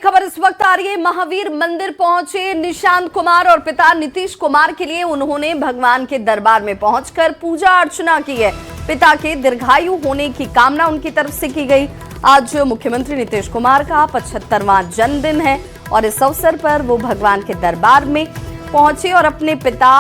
खबर इस वक्त आ रही है। महावीर मंदिर पहुंचे निशांत कुमार और पिता नीतीश कुमार के लिए उन्होंने भगवान के दरबार में पहुंचकर पूजा अर्चना की है। पिता के दीर्घायु होने की कामना उनकी तरफ से की गई। आज मुख्यमंत्री नीतीश कुमार का 75वां जन्मदिन है और इस अवसर पर वो भगवान के दरबार में पहुंचे और अपने पिता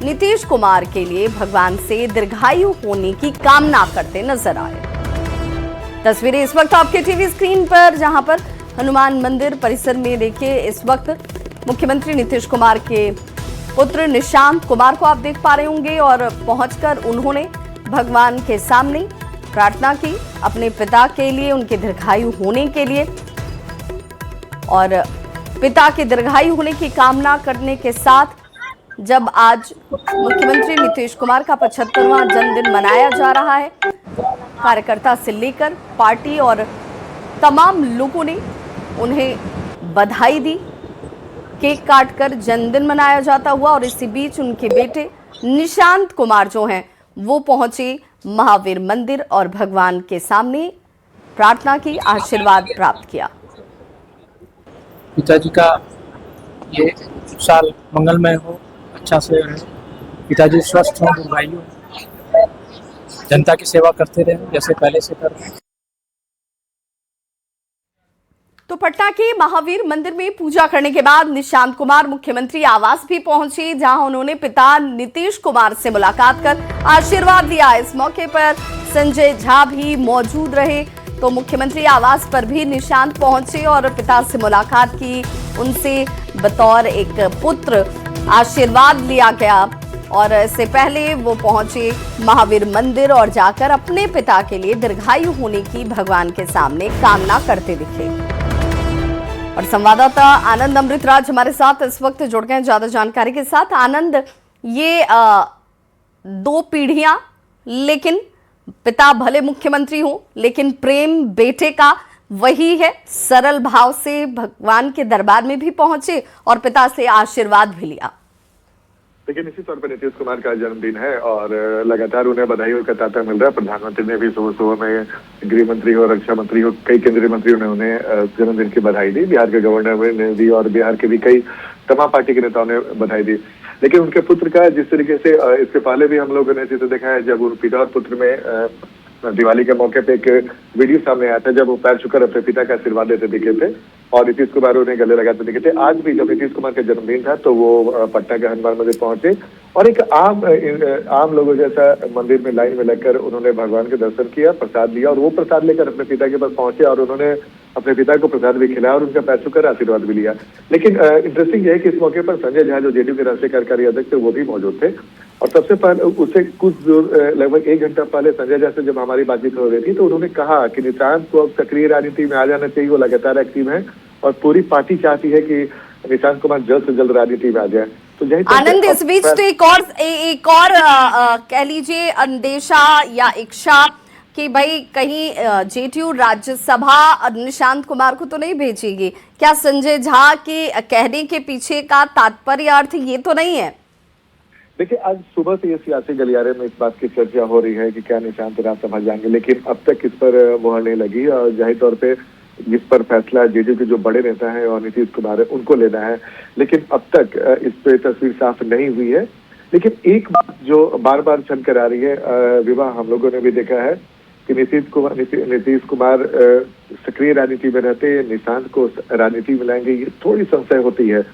नीतीश कुमार के लिए भगवान से दीर्घायु होने की कामना करते नजर आए। तस्वीरें इस वक्त आपके टीवी स्क्रीन पर, जहां पर हनुमान मंदिर परिसर में देखिए इस वक्त मुख्यमंत्री नीतीश कुमार के पुत्र निशांत कुमार को आप देख पा रहे होंगे और पहुंचकर उन्होंने भगवान के सामने प्रार्थना की अपने पिता के लिए, उनके दीर्घायु होने के लिए। और पिता के दीर्घायु होने की कामना करने के साथ जब आज मुख्यमंत्री नीतीश कुमार का 75वां जन्मदिन मनाया जा रहा है, कार्यकर्ता से लेकर पार्टी और तमाम लोगों ने उन्हें बधाई दी। केक काटकर जन्मदिन मनाया जाता हुआ और इसी बीच उनके बेटे निशांत कुमार जो हैं वो पहुंचे महावीर मंदिर और भगवान के सामने प्रार्थना की, आशीर्वाद प्राप्त किया। पिताजी का ये साल मंगलमय हो, अच्छा से रहे, पिताजी स्वस्थ हों, दीर्घायु हों, जनता की सेवा करते रहे जैसे पहले से कर रहे हैं। तो पटना के महावीर मंदिर में पूजा करने के बाद निशांत कुमार मुख्यमंत्री आवास भी पहुंचे, जहां उन्होंने पिता नीतीश कुमार से मुलाकात कर आशीर्वाद लिया। इस मौके पर संजय झा भी मौजूद रहे, तो मुख्यमंत्री आवास पर भी निशांत पहुंचे और पिता से मुलाकात की, उनसे बतौर एक पुत्र आशीर्वाद लिया गया। और इससे पहले वो पहुंचे महावीर मंदिर और जाकर अपने पिता के लिए दीर्घायु होने की भगवान के सामने कामना करते दिखे। और संवाददाता आनंद अमृतराज हमारे साथ इस वक्त जुड़ गए ज्यादा जानकारी के साथ। आनंद, ये दो पीढ़ियां, लेकिन पिता भले मुख्यमंत्री हो लेकिन प्रेम बेटे का वही है। सरल भाव से भगवान के दरबार में भी पहुंचे और पिता से आशीर्वाद भी लिया। लेकिन इसी तौर पर नीतीश कुमार का जन्मदिन है और लगातार उन्हें बधाई का तांता मिल रहा है। प्रधानमंत्री ने भी सुबह सुबह में, गृह मंत्री हो, रक्षा मंत्री हो, कई केंद्रीय मंत्रियों ने उन्हें जन्मदिन की बधाई दी। बिहार के गवर्नर ने दी और बिहार के भी कई तमाम पार्टी के नेताओं ने बधाई दी। लेकिन उनके पुत्र का जिस तरीके से इसके पहले भी हम लोगों ने चित्र देखा है, जब उन पिता और पुत्र में दिवाली के मौके पे एक वीडियो सामने आया था जब वो पैर छूकर अपने पिता का आशीर्वाद देते दिखे थे और नीतीश कुमार उन्हें गले लगाते दिखे थे। आज भी जब नीतीश कुमार का जन्मदिन था तो वो पटना के हनुमान मंदिर पहुंचे और एक आम लोगों जैसा मंदिर में लाइन में लगकर उन्होंने भगवान के दर्शन किया, प्रसाद लिया और वो प्रसाद लेकर अपने पिता के पास पहुंचे और उन्होंने अपने पिता को प्रसाद भी खिलाया और उनका पैर छूकर आशीर्वाद भी लिया। लेकिन इंटरेस्टिंग यह है कि इस मौके पर संजय झा जो जेडीयू के राष्ट्रीय कार्यकारी अध्यक्ष थे वो भी मौजूद थे और सबसे पहले उससे कुछ लगभग 1 घंटा पहले संजय झा से जब हमारी बातचीत हो रही थी तो उन्होंने कहा कि निशांत को अब सक्रिय राजनीति में आ जाना चाहिए। वो लगातार एक्टिव है और पूरी पार्टी चाहती है कि निशांत कुमार जल्द से जल्द राजनीति में आ जाए। तो आनंद, इस बीच तो एक और कह लीजिए अंदेशा या इच्छा कि भाई कहीं जेडीयू राज्यसभा निशांत कुमार को तो नहीं भेजेगी। क्या संजय झा के कहने के पीछे का तात्पर्य अर्थ ये तो नहीं है? देखिए, आज सुबह से ये सियासी गलियारे में इस बात की चर्चा हो रही है कि क्या निशांत राज्यसभा जाएंगे, लेकिन अब तक इस पर मुहर नहीं लगी और जाहिर तौर पे जिस पर फैसला जेडीयू के जो बड़े नेता हैं और नीतीश कुमार है उनको लेना है, लेकिन अब तक इस पे तस्वीर साफ नहीं हुई है। लेकिन एक बात जो बार बार चल कर आ रही है, विवाह हम लोगों ने भी देखा है कि नीतीश कुमार सक्रिय राजनीति में रहते, निशांत को राजनीति में लाएंगे, ये थोड़ी संशय होती है।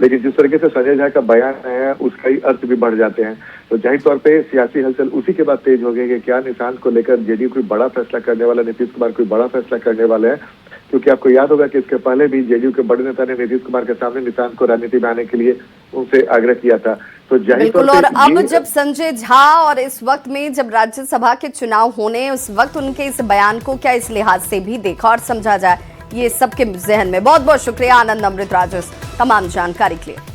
लेकिन जिस तरीके से संजय झा का बयान है उसका ही अर्थ भी बढ़ जाते हैं, तो जाहिर तौर पे सियासी हलचल उसी के बाद तेज हो गई कि क्या निशांत को लेकर जेडीयू कोई बड़ा फैसला करने वाला, नीतीश कुमार कोई बड़ा फैसला करने वाले हैं। क्योंकि आपको याद होगा कि इसके पहले भी जेडीयू के बड़े नेता ने नीतीश कुमार के सामने निशांत को राजनीति में आने के लिए उनसे आग्रह किया था। तो जाहिर तौर और अब जब संजय झा और इस वक्त में जब राज्यसभा के चुनाव होने उस वक्त उनके इस बयान को क्या इस लिहाज से भी देखा और समझा जाए, ये सबके जहन में। बहुत बहुत शुक्रिया आनंद अमृतराज इस तमाम जानकारी के लिए।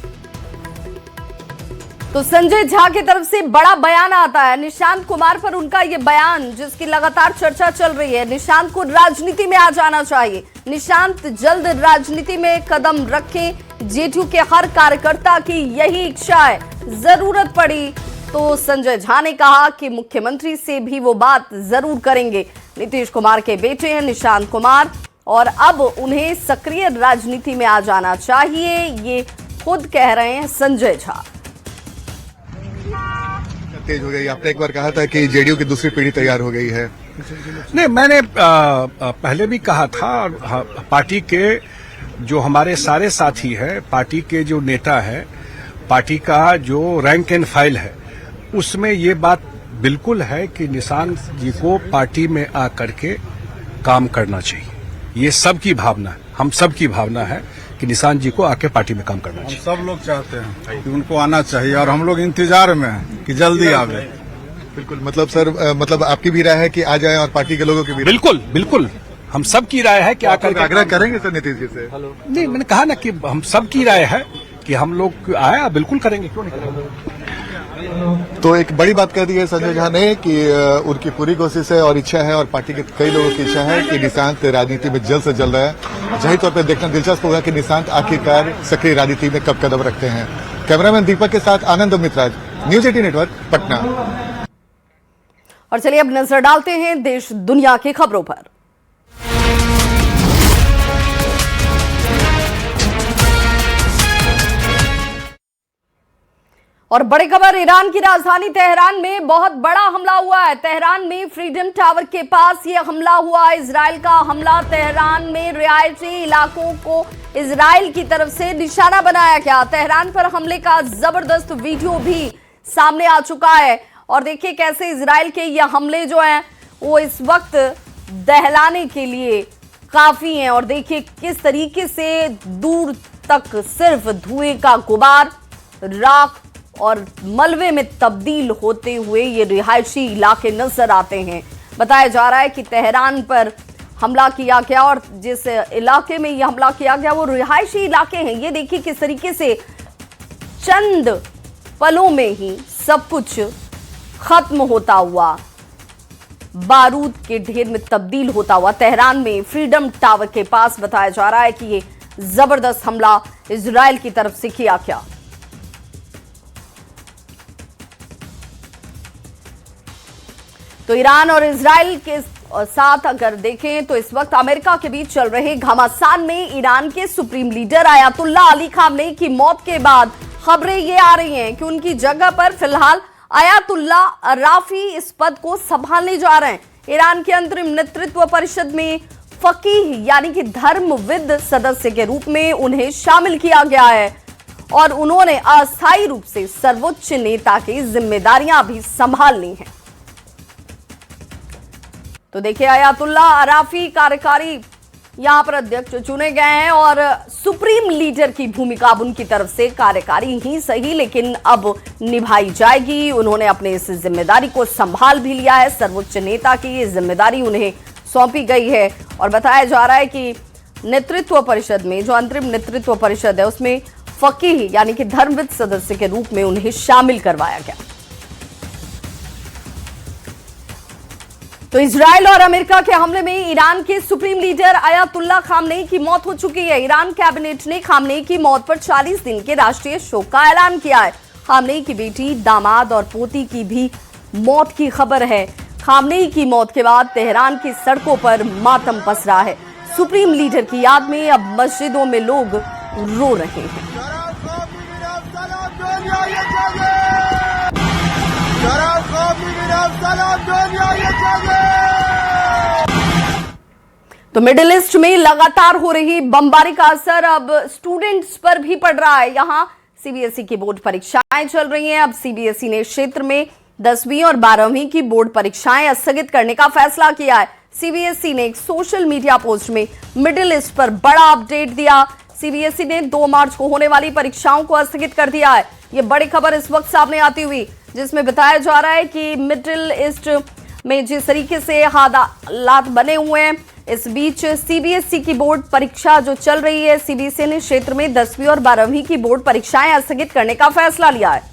तो संजय झा की तरफ से बड़ा बयान आता है निशांत कुमार पर, उनका ये बयान जिसकी लगातार चर्चा चल रही है। निशांत को राजनीति में आ जाना चाहिए, निशांत जल्द राजनीति में कदम रखें, जेडीयू के हर कार्यकर्ता की यही इच्छा है। जरूरत पड़ी तो संजय झा ने कहा कि मुख्यमंत्री से भी वो बात जरूर करेंगे। नीतीश कुमार के बेटे हैं निशांत कुमार और अब उन्हें सक्रिय राजनीति में आ जाना चाहिए, ये खुद कह रहे हैं संजय झा। तेज हो गई। आपने एक बार कहा था कि जेडीयू की दूसरी पीढ़ी तैयार हो गई है। नहीं, मैंने पहले भी कहा था, पार्टी के जो हमारे सारे साथी हैं, पार्टी के जो नेता है, पार्टी का जो रैंक एंड फाइल है, उसमें ये बात बिल्कुल है कि निशांत जी को पार्टी में आकर के काम करना चाहिए। ये सबकी भावना है, हम सबकी भावना है कि निशांत जी को आके पार्टी में काम करना चाहिए। सब लोग चाहते हैं कि उनको आना चाहिए और हम लोग इंतजार में हैं कि जल्दी आवे। बिल्कुल। मतलब सर, मतलब आपकी भी राय है कि आ जाए और पार्टी के लोगों की भी? बिल्कुल बिल्कुल, हम सब की राय है कि आकर आग्रह करेंगे सर नीतीश जी से? नहीं, मैंने कहा ना कि हम सब की राय है कि हम लोग आया, बिल्कुल करेंगे, क्यों नहीं करेंगे। तो एक बड़ी बात कह दी है संजय झा ने कि उनकी पूरी कोशिश है और इच्छा है, और पार्टी के कई लोगों की इच्छा है कि निशांत राजनीति में जल्द से जल्द आए। जाहिर तौर पर देखना दिलचस्प होगा कि निशांत आखिरकार सक्रिय राजनीति में कब कदम रखते हैं। कैमरामैन दीपक के साथ आनंद मित्राज, न्यूज 18 नेटवर्क, पटना। और चलिए अब नजर डालते हैं देश दुनिया की खबरों पर। और बड़ी खबर, ईरान की राजधानी तेहरान में बहुत बड़ा हमला हुआ है। तेहरान में फ्रीडम टावर के पास यह हमला हुआ। इजराइल का हमला, तेहरान में रिहायशी इलाकों को इजराइल की तरफ से निशाना बनाया गया। तेहरान पर हमले का जबरदस्त वीडियो भी सामने आ चुका है और देखिए कैसे इजराइल के ये हमले जो हैं वो इस वक्त दहलाने के लिए काफी हैं। और देखिए किस तरीके से दूर तक सिर्फ धुएं का गुबार, राख और मलबे में तब्दील होते हुए ये रिहायशी इलाके नजर आते हैं। बताया जा रहा है कि तेहरान पर हमला किया गया और जिस इलाके में यह हमला किया गया वो रिहायशी इलाके हैं। ये देखिए किस तरीके से चंद पलों में ही सब कुछ खत्म होता हुआ, बारूद के ढेर में तब्दील होता हुआ तेहरान में फ्रीडम टावर के पास बताया जा रहा है कि ये जबरदस्त हमला इजराइल की तरफ से किया गया। तो ईरान और इजराइल के साथ अगर देखें तो इस वक्त अमेरिका के बीच चल रहे घमासान में ईरान के supreme leader Ayatollah Ali Khamenei की मौत के बाद खबरें ये आ रही हैं कि उनकी जगह पर फिलहाल अयातुल्ला राफी इस पद को संभालने जा रहे हैं। ईरान के अंतरिम नेतृत्व परिषद में फकीह यानी कि धर्मविद सदस्य के रूप में उन्हें शामिल किया गया है और उन्होंने अस्थायी रूप से सर्वोच्च नेता की जिम्मेदारियां भी संभाल ली हैं। तो देखिए अयातुल्ला अराफी कार्यकारी यहां पर अध्यक्ष चुने गए हैं और सुप्रीम लीडर की भूमिका अब उनकी तरफ से कार्यकारी ही सही लेकिन अब निभाई जाएगी। उन्होंने अपने इस जिम्मेदारी को संभाल भी लिया है, सर्वोच्च नेता की ये जिम्मेदारी उन्हें सौंपी गई है और बताया जा रहा है कि नेतृत्व परिषद में जो अंतरिम नेतृत्व परिषद है उसमें फकीह यानी कि धर्मविद सदस्य के रूप में उन्हें शामिल करवाया गया। तो इजराइल और अमेरिका के हमले में ईरान के सुप्रीम लीडर अयातुल्ला खामनेई की मौत हो चुकी है। ईरान कैबिनेट ने खामनेई की मौत पर 40 दिन के राष्ट्रीय शोक का ऐलान किया है। खामनेई की बेटी, दामाद और पोती की भी मौत की खबर है। खामनेई की मौत के बाद तेहरान की सड़कों पर मातम पसरा है। सुप्रीम लीडर की याद में अब मस्जिदों में लोग रो रहे हैं। तो मिडिल ईस्ट में लगातार हो रही बमबारी का असर अब स्टूडेंट्स पर भी पड़ रहा है। यहां सीबीएसई की बोर्ड परीक्षाएं चल रही हैं। अब सीबीएसई ने क्षेत्र में 10वीं और 12वीं की बोर्ड परीक्षाएं स्थगित करने का फैसला किया है। सीबीएसई ने एक सोशल मीडिया पोस्ट में मिडिल ईस्ट पर बड़ा अपडेट दिया। सीबीएसई ने 2 मार्च को होने वाली परीक्षाओं को स्थगित कर दिया है। ये बड़ी खबर इस वक्त सामने आती हुई जिसमें बताया जा रहा है कि मिडिल ईस्ट में जिस तरीके से हालात बने हुए हैं, इस बीच सीबीएसई की बोर्ड परीक्षा जो चल रही है, सीबीएसई ने क्षेत्र में 10वीं और 12वीं की बोर्ड परीक्षाएं स्थगित करने का फैसला लिया है।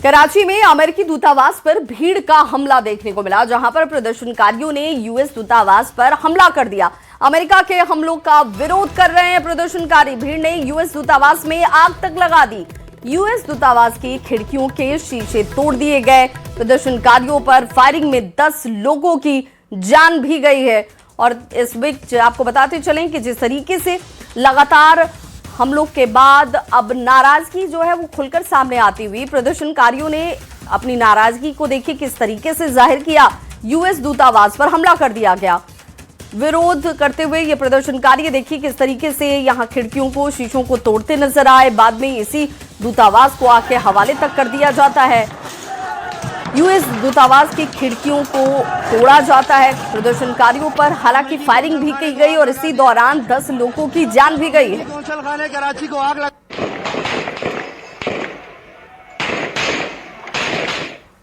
कराची में अमेरिकी दूतावास पर भीड़ का हमला देखने को मिला, जहां पर प्रदर्शनकारियों ने यूएस दूतावास पर हमला कर दिया। अमेरिका के हमलों का विरोध कर रहे हैं प्रदर्शनकारी। भीड़ ने यूएस दूतावास में आग तक लगा दी। यूएस दूतावास की खिड़कियों के शीशे तोड़ दिए गए। प्रदर्शनकारियों पर फायरिंग में 10 लोगों की जान भी गई है। और इस बीच आपको बताते चलें कि जिस तरीके से लगातार हमलों के बाद अब नाराजगी जो है वो खुलकर सामने आती हुई, प्रदर्शनकारियों ने अपनी नाराजगी को देखिए किस तरीके से जाहिर किया। यूएस दूतावास पर हमला कर दिया गया। विरोध करते हुए ये प्रदर्शनकारी देखिए किस तरीके से यहां खिड़कियों को, शीशों को तोड़ते नजर आए। बाद में इसी दूतावास को आग के हवाले तक कर दिया जाता है। यूएस दूतावास की खिड़कियों को तोड़ा जाता है प्रदर्शनकारियों पर। हालांकि फायरिंग भी की गई और इसी दौरान 10 लोगों की जान भी गई है।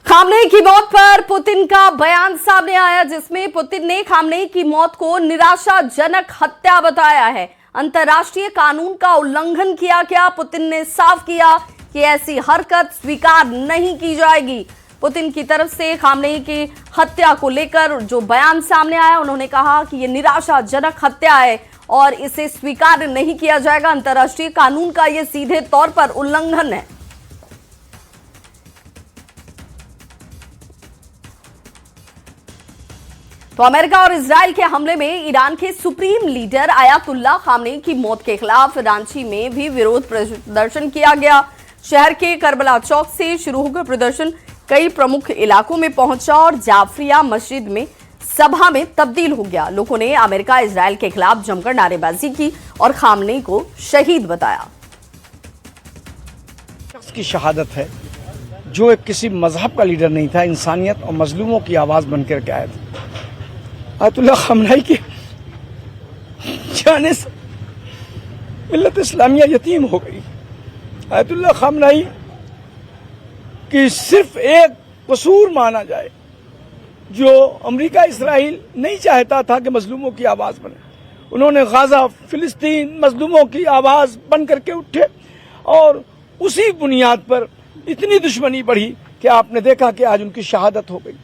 खामनेई की मौत पर पुतिन का बयान सामने आया, जिसमें पुतिन ने खामनेई की मौत को निराशाजनक हत्या बताया है। अंतर्राष्ट्रीय कानून का उल्लंघन किया गया। पुतिन ने साफ किया कि ऐसी हरकत स्वीकार नहीं की जाएगी। पुतिन की तरफ से खामनेई की हत्या को लेकर जो बयान सामने आया, उन्होंने कहा कि यह निराशाजनक हत्या है और इसे स्वीकार नहीं किया जाएगा। अंतर्राष्ट्रीय कानून का यह सीधे तौर पर उल्लंघन है। तो अमेरिका और इजराइल के हमले में ईरान के सुप्रीम लीडर आयतुल्लाह खामनेई की मौत के खिलाफ रांची में भी विरोध प्रदर्शन किया गया। शहर के करबला चौक से शुरू होकर प्रदर्शन कई प्रमुख इलाकों में पहुंचा और जाफरिया मस्जिद में सभा में तब्दील हो गया। लोगों ने अमेरिका इजराइल के खिलाफ जमकर नारेबाजी की और खामनेई को शहीद बताया। शख्स की शहादत है जो एक किसी मजहब का लीडर नहीं था, इंसानियत और मजलूमों की आवाज बनकर के आया था। आयतुल्लाह खामनेई के जाने से मिल्लत इस्लामिया यतीम हो गई। आयतुल्लाह खामनेई कि सिर्फ एक कसूर माना जाए, जो अमेरिका इसराइल नहीं चाहता था कि मजलूमों की आवाज बने। उन्होंने गाजा फिलिस्तीन मजलूमों की आवाज बन करके उठे और उसी बुनियाद पर इतनी दुश्मनी बढ़ी कि आपने देखा कि आज उनकी शहादत हो गई।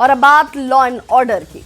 और अब बात लॉ एंड ऑर्डर की।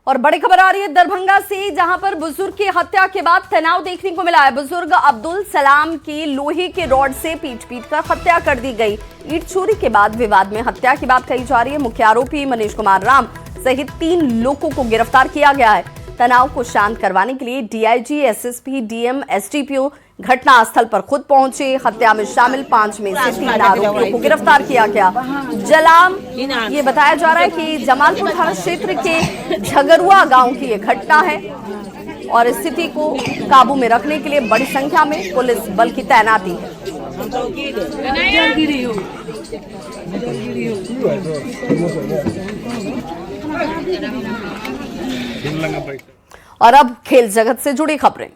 और बड़ी खबर आ रही है दरभंगा से, जहां पर बुजुर्ग की हत्या के बाद तनाव देखने को मिला है। बुजुर्ग अब्दुल सलाम की लोहे के रॉड से पीट कर हत्या कर दी गई। ईंट चोरी के बाद विवाद में हत्या की बात कही जा रही है। मुख्य आरोपी मनीष कुमार राम सहित 3 लोगों को गिरफ्तार किया गया है। तनाव को शांत करवाने के लिए डीआईजी, एसएसपी, डीएम, एसडीपीओ घटनास्थल पर खुद पहुंचे। हत्या में शामिल 5 में से 3 आरोपियों को गिरफ्तार किया गया। जलाम ये बताया जा रहा है कि जमालपुर थाना क्षेत्र के झगरुआ गांव की ये घटना है और स्थिति को काबू में रखने के लिए बड़ी संख्या में पुलिस बल की तैनाती है। और अब खेल जगत से जुड़ी खबरें।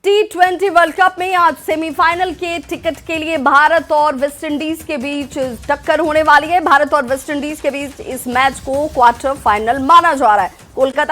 T20 वर्ल्ड कप में आज सेमीफाइनल के टिकट के लिए भारत और वेस्टइंडीज के बीच टक्कर होने वाली है। भारत और वेस्टइंडीज के बीच इस मैच को क्वार्टर फाइनल माना जा रहा है। कोलकाता